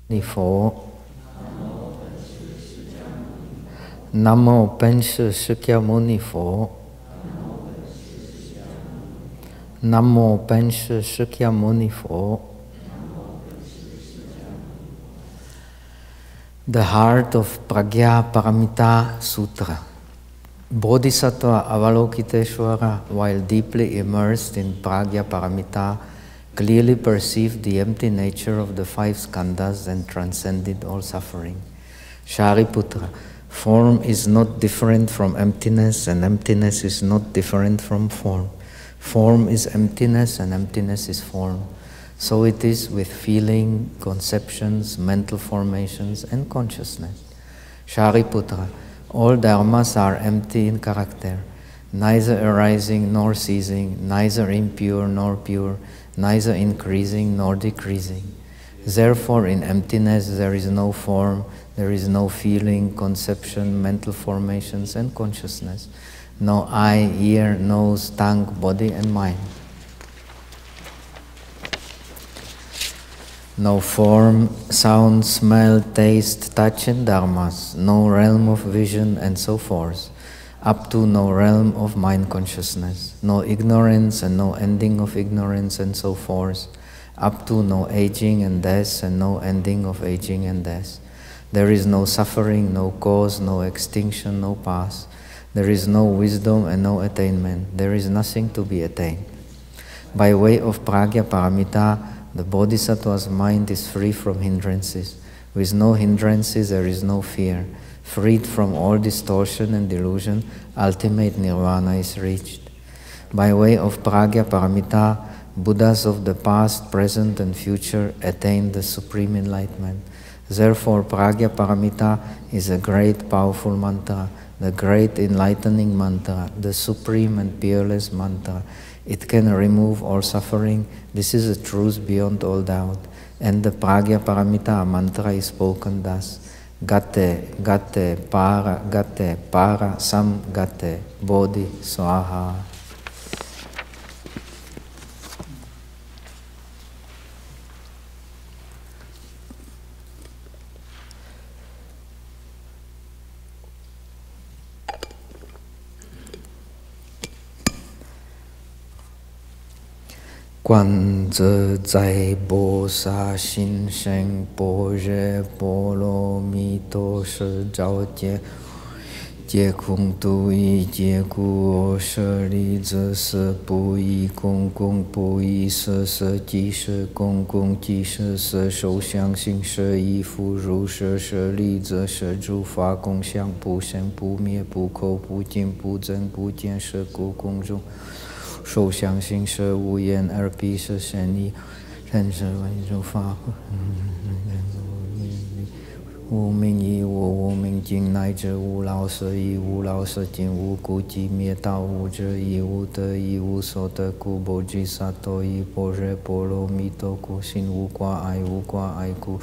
Ni Phổ. Nam mô Bổn Sư Thích Ca Mâu Ni Phổ. Nam mô Bổn Sư Thích Ca Mâu Ni Phổ. The heart of Pragya Paramita Sutra. Bodhisattva Avalokiteshvara, while deeply immersed in Pragya Paramita, clearly perceived the empty nature of the five skandhas and transcended all suffering. Shariputra, form is not different from emptiness, and emptiness is not different from form. Form is emptiness, and emptiness is form. So it is with feeling, conceptions, mental formations, and consciousness. Shariputra, all dharmas are empty in character, neither arising nor ceasing, neither impure nor pure, neither increasing nor decreasing. Therefore, in emptiness there is no form, there is no feeling, conception, mental formations, and consciousness, no eye, ear, nose, tongue, body, and mind. No form, sound, smell, taste, touch, and dharmas, no realm of vision, and so forth, up to no realm of mind consciousness, no ignorance and no ending of ignorance, and so forth, up to no aging and death, and no ending of aging and death. There is no suffering, no cause, no extinction, no past. There is no wisdom and no attainment. There is nothing to be attained. By way of Pragya Paramita, the Bodhisattva's mind is free from hindrances. With no hindrances, there is no fear. Freed from all distortion and delusion, ultimate nirvana is reached. By way of Pragya Paramita, Buddhas of the past, present, and future attain the supreme enlightenment. Therefore, Pragya Paramita is a great, powerful mantra, the great enlightening mantra, the supreme and peerless mantra. It can remove all suffering. This is a truth beyond all doubt. And the Pragya Paramita mantra is spoken thus: Gate, Gate, Para, Sam, Gate, Bodhi, Swaha. Quan zhe zai bo sa xin sheng bo zhe bo lo mi to shi zhao jie jie kung tu yi jie gu o shi li zi si bu yi gong gong bu yi si si ji shi gong gong ji shi si shou xiang xin shi yi fu ru shi shi li zi shi zhu fa gong xiang bu sheng bu mie bu kou bu jin bu zhen bu jian shi gu gong zhong 受想行识无眼耳鼻舌身意认识文殊法无明亦无无明尽乃至无老舍亦无老舍尽无故寂灭道无智亦无得亦无所得故波吉萨埵亦般若波罗蜜多故心无挂碍无挂碍故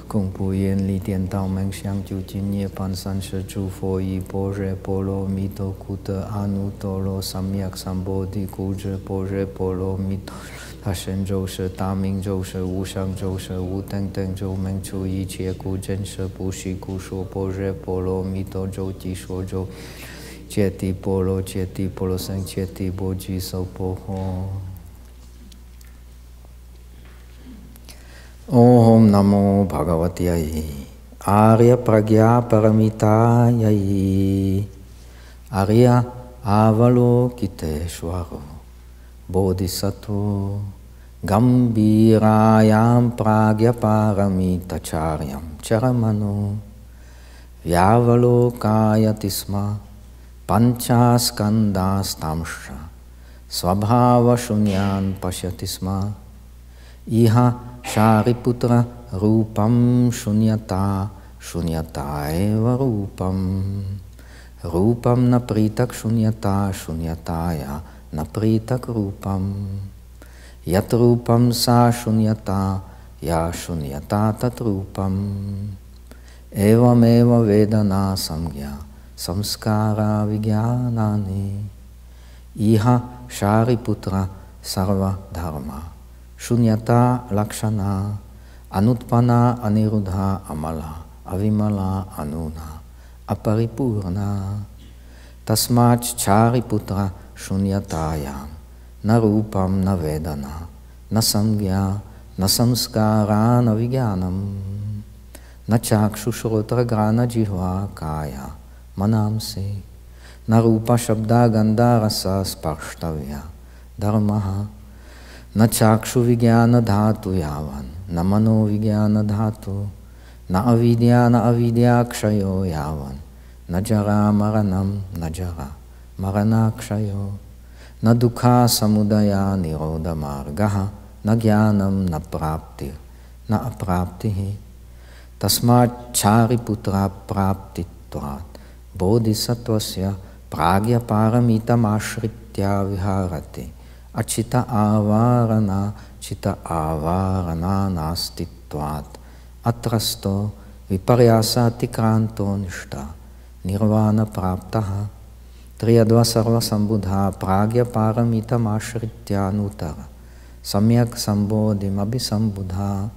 共不厌离颠倒梦想究竟涅槃三世诸佛以般若波罗蜜多故得阿耨多罗三藐三菩提故知般若波罗蜜多他神咒是大明咒是无上咒是无等等咒门出一切故真实不虚故说般若波罗蜜多咒即说咒揭谛波罗僧揭谛波吉娑婆诃 Om Namo Bhagavate Arya Pragya Paramitayai Arya Avalokiteshvaro Bodhisattva Gambhirayam Pragya Paramitacharyam Charamano Vyavalokayati sma Panchaskandastamsha Svabhava Shunyan Pashyati sma Iha Shariputra Rupam Shunyata Shunyata eva Rupam Rupam napritak Shunyata Shunyataya napritak Rupam Yat Rupam sa Shunyata Ya Shunyata tat Rupam Evam eva Vedana Samgya Samskara Vijnanani Iha Shariputra Sarva Dharma Shunyata Lakshana Anutpana anirudha amala, avimala anuna, aparipurna. Tasmat chariputra shunyatayam, na rupam na vedana, na samgya, na samskara na vijnanam, na chakshusrotra grana jihva kaya manamsi, na rupa shabda gandha rasa sparštavya dharmaha, na chakshu vijnana dhatu yavan, na mano vijnana dhatu, na avidya kshayo yavan, na jara maranam na jara marana kshayo, na dukha samudaya nirodha margaha, na jnanam na prapti na apraptihi. Tasmat chariputra praptitvat bodhisattvasya pragya paramitam ashritya viharati achita avarana nastitvat atrasto viparyasa tikranto nishta nirvana praptaha triyadva sarva sambuddha pragya paramitam ashritya nutara samyak sambodhim abhisambuddha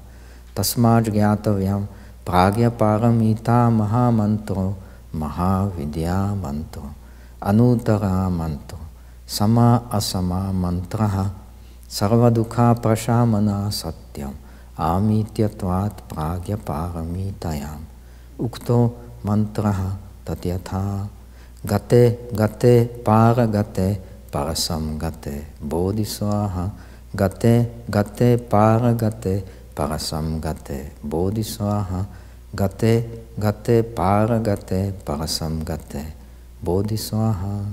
tasmaj gyatavyam pragya paramita mahamantro mahavidya mantro anutara mantro sama asama mantraha sarvadukha prashamana satyam amityatvat pragya paramitayam ukto mantraha tatyatha gate gate paragate parasam gate bodhiswaha gate gate paragate parasam gate bodhiswaha gate gate paragate parasam gate bodhiswaha.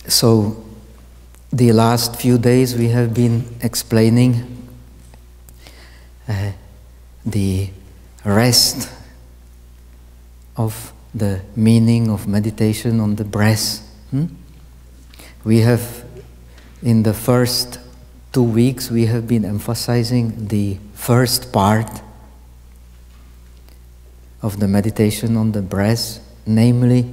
So, the last few days we have been explaining the rest of the meaning of meditation on the breath. We have, in the first 2 weeks, we have been emphasizing the first part of the meditation on the breath, namely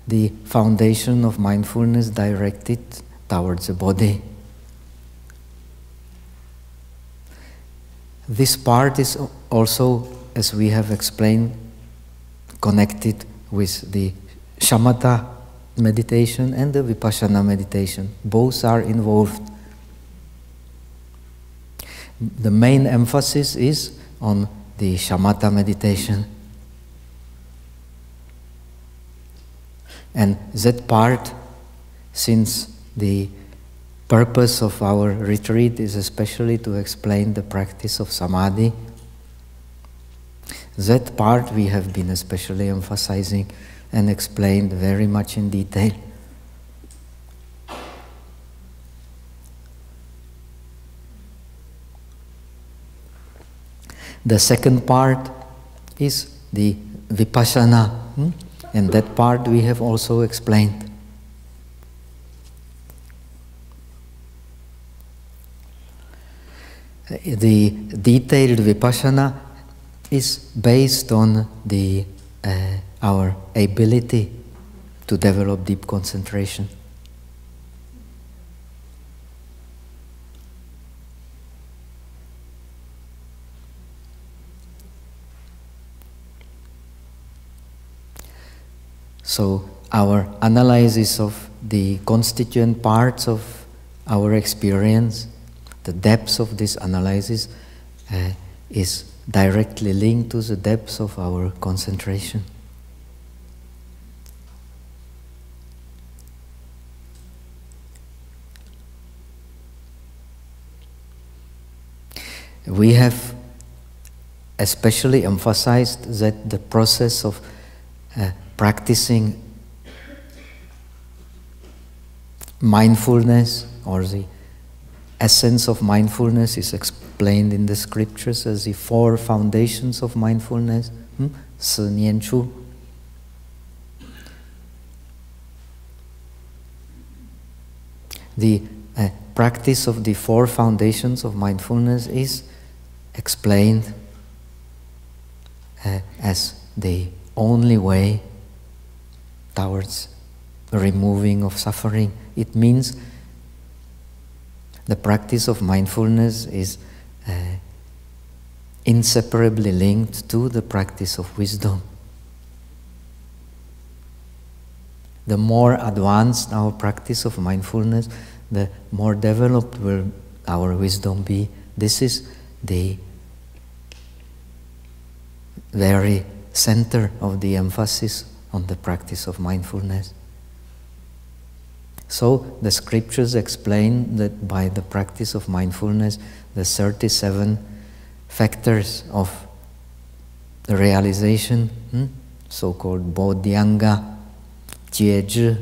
the foundation of mindfulness directed towards the body. This part is also, as we have explained, connected with the Samatha meditation and the Vipassana meditation. Both are involved. The main emphasis is on the Samatha meditation. And that part, since the purpose of our retreat is especially to explain the practice of samadhi, that part we have been especially emphasizing and explained very much in detail. The second part is the Vipassana. And that part we have also explained. The detailed Vipassana is based on our ability to develop deep concentration. So our analysis of the constituent parts of our experience, the depths of this analysis is directly linked to the depths of our concentration. We have especially emphasized that the process of practicing mindfulness, or the essence of mindfulness, is explained in the scriptures as the 4 foundations of mindfulness, 4 年处. the practice of the four foundations of mindfulness is explained as the only way towards the removing of suffering. It means the practice of mindfulness is inseparably linked to the practice of wisdom. The more advanced our practice of mindfulness, the more developed will our wisdom be. This is the very center of the emphasis on the practice of mindfulness. So the scriptures explain that by the practice of mindfulness, the 37 factors of the realization, so-called bodhyanga, jie-zhi,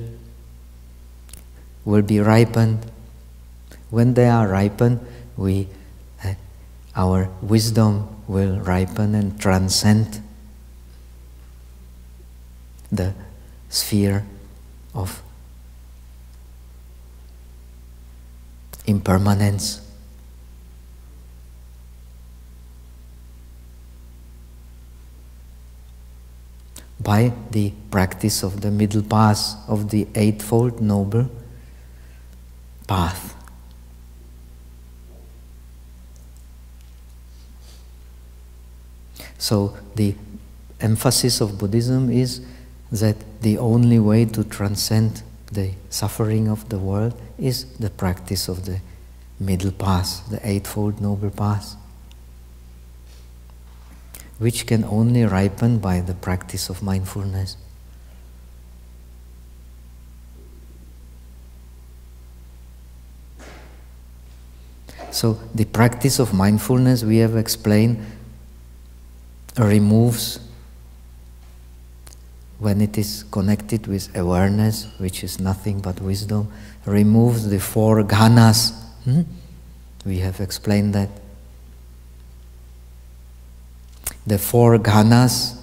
will be ripened. When they are ripened, our wisdom will ripen and transcend the sphere of impermanence. By the practice of the middle path, of the Eightfold Noble Path. So the emphasis of Buddhism is that the only way to transcend the suffering of the world is the practice of the middle path, the Eightfold Noble Path, which can only ripen by the practice of mindfulness. So the practice of mindfulness, we have explained, removes, when it is connected with awareness, which is nothing but wisdom, removes the four ghanas. We have explained that. The four ghanas,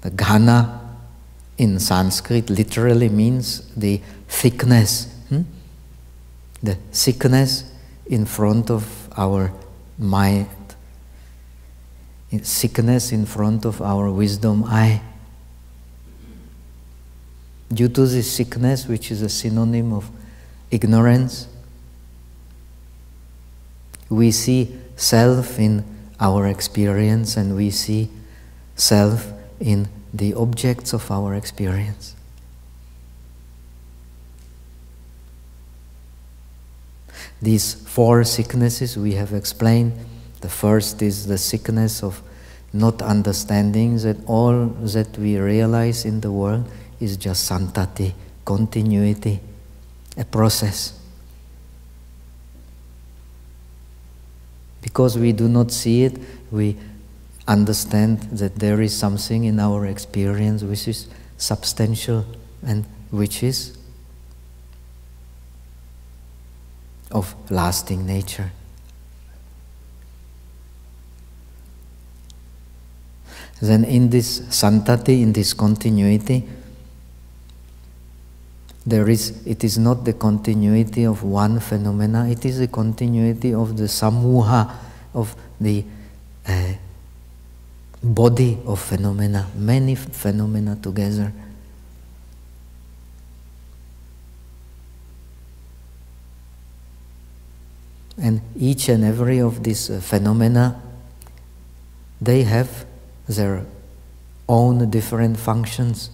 the ghana in Sanskrit literally means the thickness. The thickness in front of our mind, thickness in front of our wisdom eye. Due to this thickness, which is a synonym of ignorance, we see self in our experience and we see self in the objects of our experience. These four sicknesses we have explained. The first is the sickness of not understanding that all that we realize in the world is just santati, continuity, a process. Because we do not see it, we understand that there is something in our experience which is substantial and which is of lasting nature. Then in this santati, in this continuity, it is not the continuity of one phenomena, it is the continuity of the samuha, of the body of phenomena, many phenomena together. And each and every of these phenomena, they have their own different functions.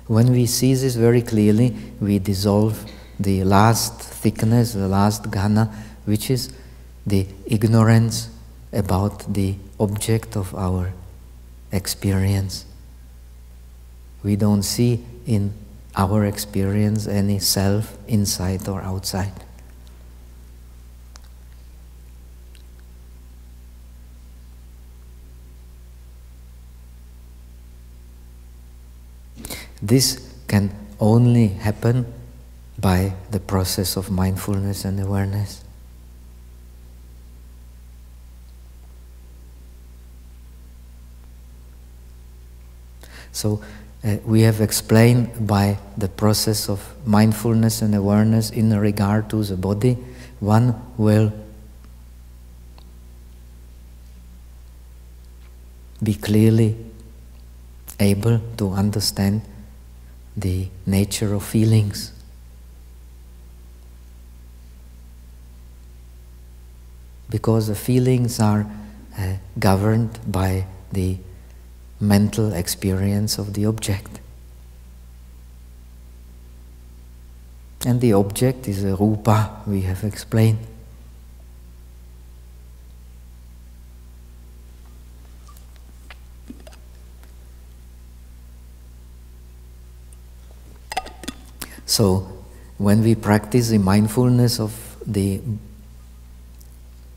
When we see this very clearly, we dissolve the last thickness, the last ghana, which is the ignorance about the object of our experience. We don't see in our experience any self inside or outside. This can only happen by the process of mindfulness and awareness. So we have explained by the process of mindfulness and awareness in regard to the body, one will be clearly able to understand the nature of feelings. Because the feelings are governed by the mental experience of the object. And the object is a rupa, we have explained. So, when we practice the mindfulness of the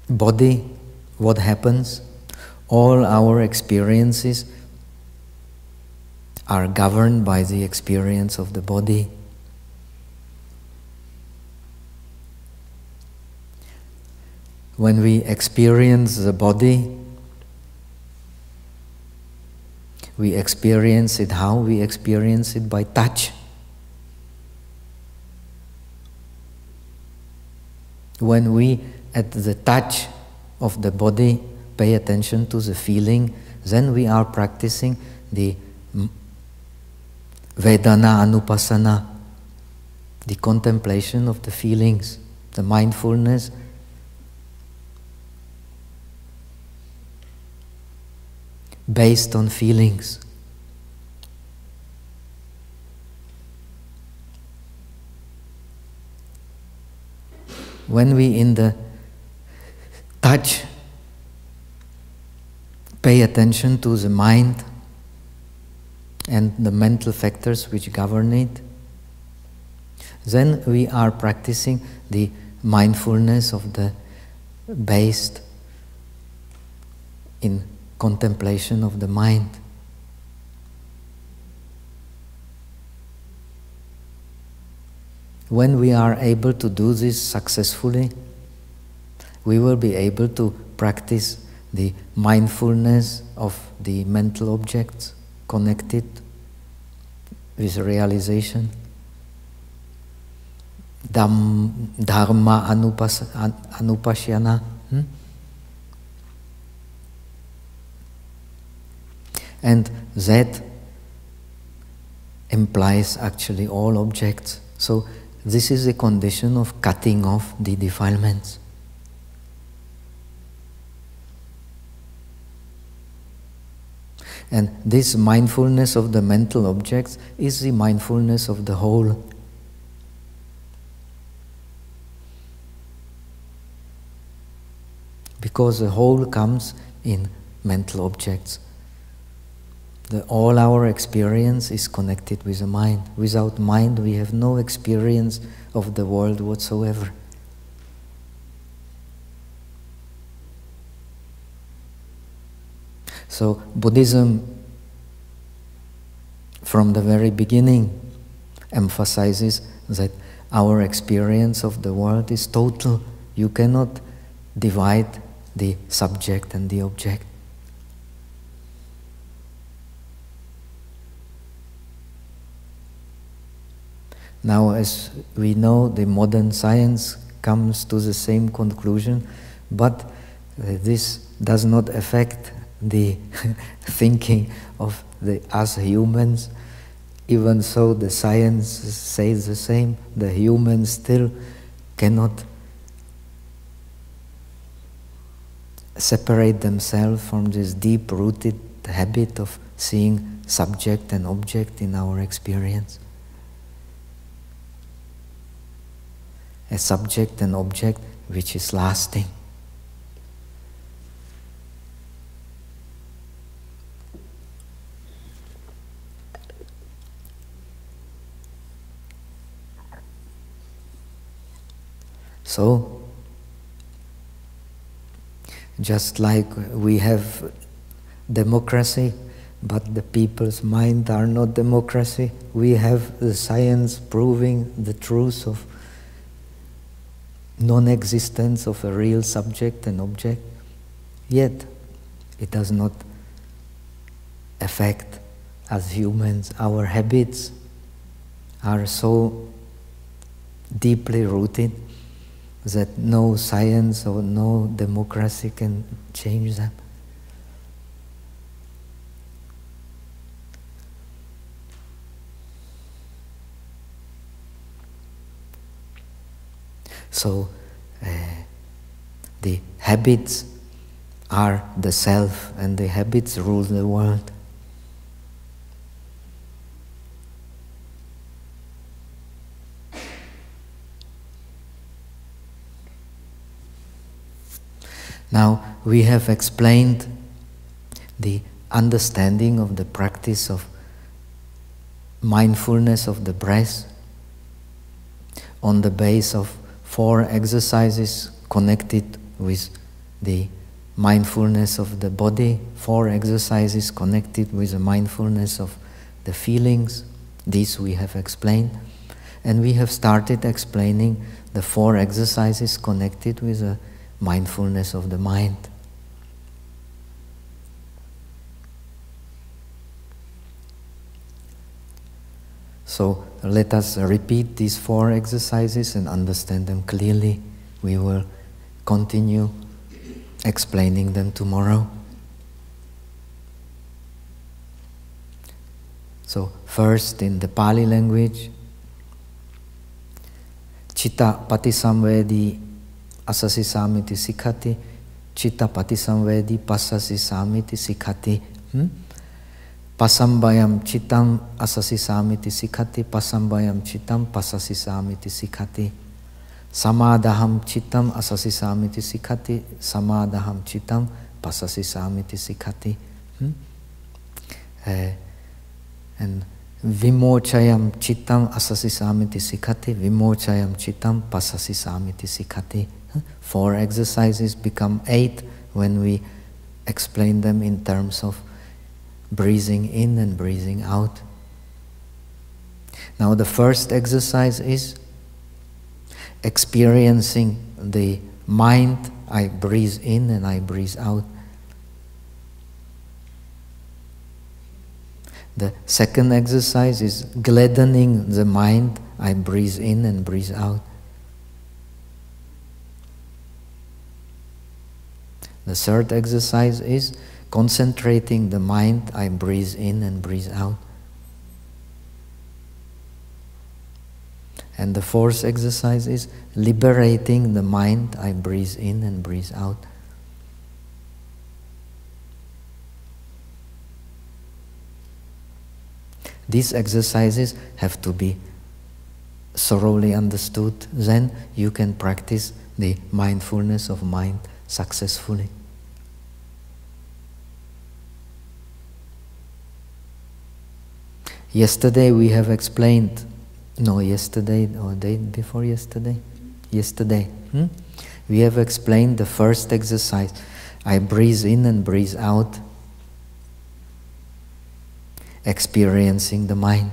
body, what happens? All our experiences are governed by the experience of the body. When we experience the body, we experience it how? We experience it by touch. When we, at the touch of the body, pay attention to the feeling, then we are practicing the Vedana Anupassana, the contemplation of the feelings, the mindfulness. Based on feelings. When we in the touch pay attention to the mind and the mental factors which govern it, then we are practicing the mindfulness of the based in contemplation of the mind. When we are able to do this successfully, we will be able to practice the mindfulness of the mental objects connected with realization. Dharma Anupashyana. And that implies actually all objects. So this is a condition of cutting off the defilements. And this mindfulness of the mental objects is the mindfulness of the whole. Because the whole comes in mental objects. All our experience is connected with the mind. Without mind, we have no experience of the world whatsoever. So Buddhism, from the very beginning, emphasizes that our experience of the world is total. You cannot divide the subject and the object. Now, as we know, the modern science comes to the same conclusion, but this does not affect the thinking of us humans. Even so, the science says the same. The humans still cannot separate themselves from this deep-rooted habit of seeing subject and object in our experience. A subject and object which is lasting. So, just like we have democracy, but the people's mind are not democracy, we have the science proving the truth of non-existence of a real subject and object, yet it does not affect as humans, our habits are so deeply rooted that no science or no democracy can change them. So the habits are the self, and the habits rule the world. Now, we have explained the understanding of the practice of mindfulness of the breath on the base of 4 exercises connected with the mindfulness of the body, 4 exercises connected with the mindfulness of the feelings. This we have explained. And we have started explaining the 4 exercises connected with the mindfulness of the mind. So let us repeat these 4 exercises and understand them clearly. We will continue explaining them tomorrow. So first, in the Pali language, Citta patisamvedi asasi samiti sikhati, citta patisamvedi passasi samiti sikhati. Pasambayam cittam asasi samiti sikhati, pasambayam cittam passasi samiti sikhati. Samadaham cittam asasi samiti sikhati, samadaham cittam passasi samiti sikhati. And vimochayam cittam asasi samiti sikhati, vimochayam cittam passasi samiti sikhati. 4 exercises become 8 when we explain them in terms of breathing in and breathing out. Now the first exercise is experiencing the mind. I breathe in and I breathe out. The second exercise is gladdening the mind. I breathe in and breathe out. The third exercise is concentrating the mind. I breathe in and breathe out. And the fourth exercise is liberating the mind. I breathe in and breathe out. These exercises have to be thoroughly understood. Then you can practice the mindfulness of mind successfully. Yesterday we have explained, yesterday or day before yesterday? Yesterday. We have explained the first exercise. I breathe in and breathe out, experiencing the mind.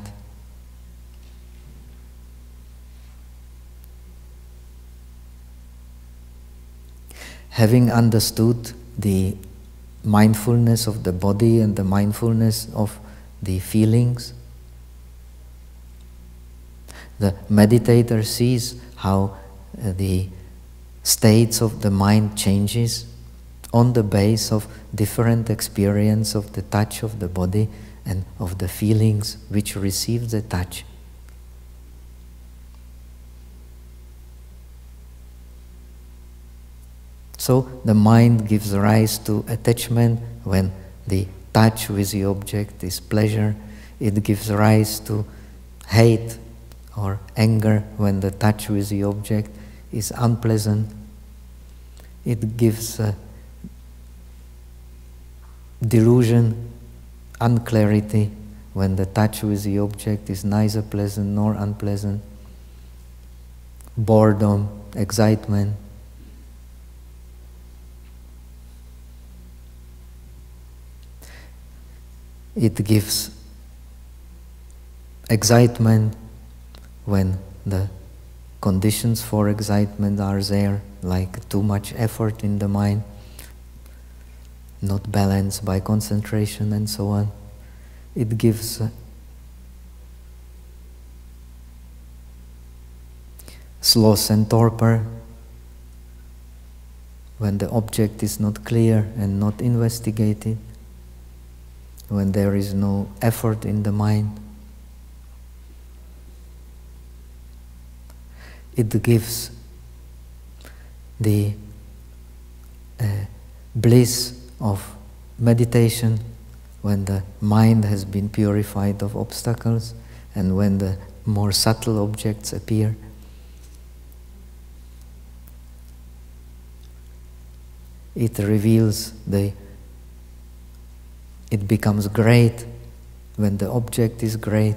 Having understood the mindfulness of the body and the mindfulness of the feelings, the meditator sees how the states of the mind changes on the base of different experience of the touch of the body and of the feelings which receive the touch. So the mind gives rise to attachment when the touch with the object is pleasure. It gives rise to hate or anger when the touch with the object is unpleasant. It gives delusion, unclarity when the touch with the object is neither pleasant nor unpleasant. Boredom, excitement. It gives excitement when the conditions for excitement are there, like too much effort in the mind, not balanced by concentration and so on. It gives sloth and torpor when the object is not clear and not investigated, when there is no effort in the mind. It gives the bliss of meditation when the mind has been purified of obstacles and when the more subtle objects appear. It reveals it becomes great when the object is great.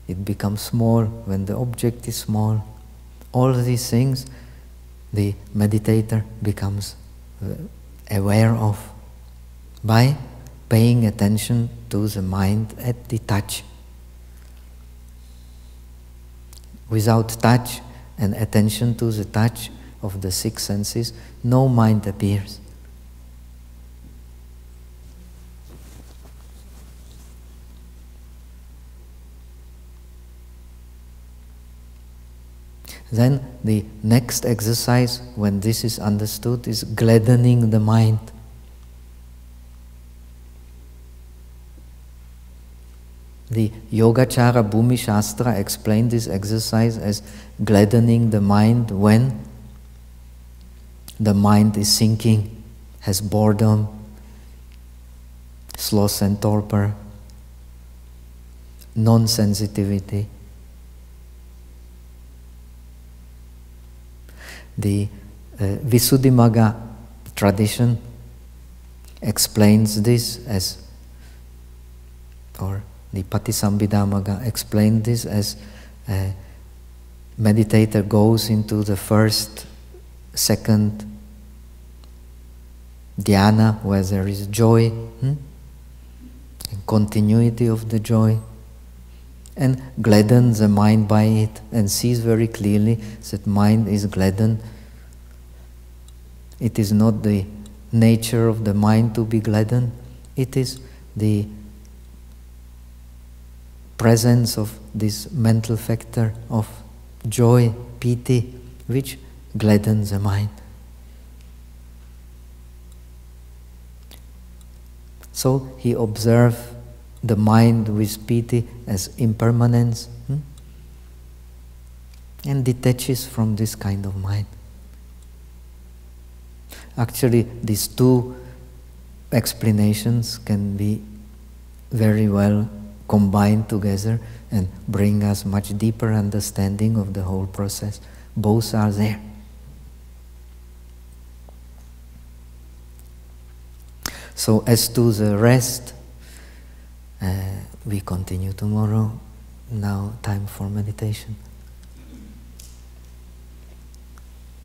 It becomes small when the object is small. All of these things the meditator becomes aware of by paying attention to the mind at the touch. Without touch and attention to the touch of the six senses, no mind appears. Then the next exercise, when this is understood, is gladdening the mind. The Yogacara Bhumi Shastra explained this exercise as gladdening the mind when the mind is sinking, has boredom, sloth and torpor, non-sensitivity. The Visuddhimagga tradition explains this as, or the Patisambhidamagga explained this as a meditator goes into the first, second dhyana where there is joy, and continuity of the joy, and gladdens the mind by it, and sees very clearly that mind is gladdened. It is not the nature of the mind to be gladdened, it is the presence of this mental factor of joy, piti, which gladdens the mind. So he observed the mind with piti as impermanence, and detaches from this kind of mind. Actually, these two explanations can be very well combined together and bring us much deeper understanding of the whole process. Both are there. So as to the rest, we continue tomorrow. Now time for meditation.